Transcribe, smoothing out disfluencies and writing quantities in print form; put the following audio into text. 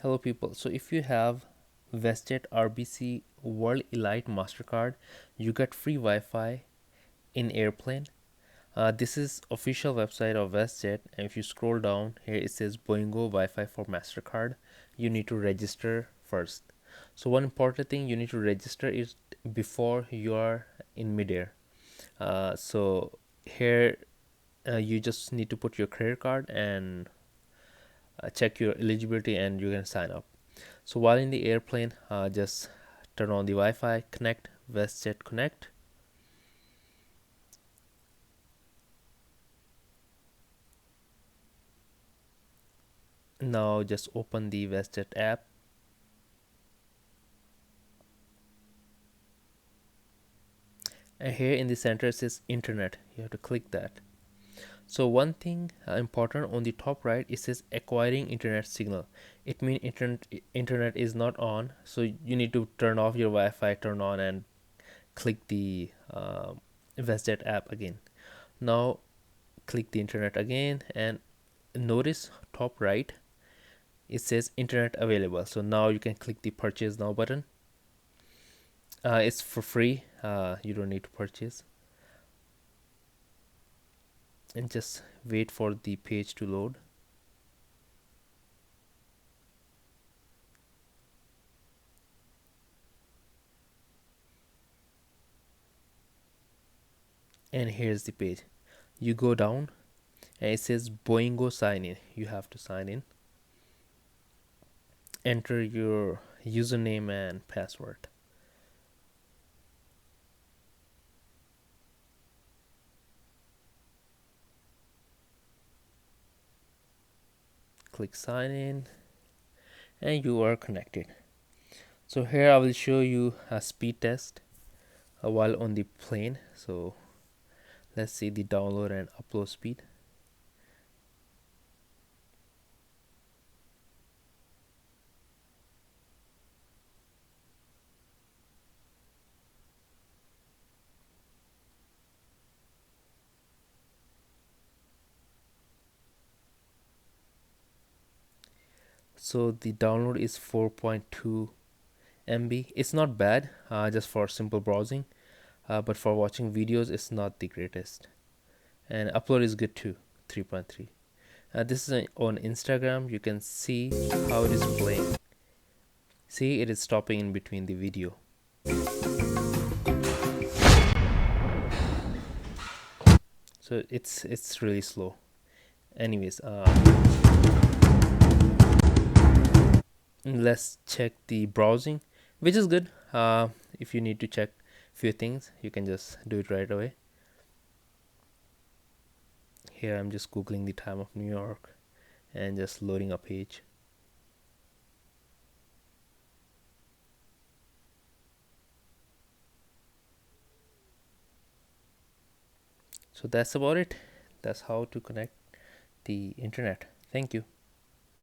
Hello people. So if you have WestJet RBC World Elite MasterCard, you get free Wi-Fi in airplane. This is official website of WestJet, and if you scroll down here, it says Boingo Wi-Fi for MasterCard. You need to register first. So one important thing, you need to register is before you are in midair. So here you just need to put your credit card and check your eligibility, and you can sign up. So while in the airplane, just turn on the Wi-Fi, connect WestJet Connect. Now just open the WestJet app, and here in the center it says Internet. You have to click that. So one thing important on the top right, it says acquiring internet signal. It means internet is not on, so you need to turn off your Wi-Fi, turn on, and click the WestJet app again. Now click the internet again, and notice top right it says internet available. So now you can click the purchase now button. It's for free, you don't need to purchase, and just wait for the page to load. And here's the page. You go down and it says Boingo sign in. You have to sign in, enter your username and password. Click sign in, and you are connected. So here I will show you a speed test while on the plane. So let's see the download and upload speed. So the download is 4.2 MB. It's not bad, just for simple browsing, but for watching videos it's not the greatest. And upload is good too, 3.3. This is on Instagram. You can see how it is playing. See, it is stopping in between the video. So it's really slow. Anyways, let's check the browsing, which is good. If you need to check few things, you can just do it right away. Here I'm just googling the time of New York and just loading a page. So that's about it. That's how to connect the internet. Thank you.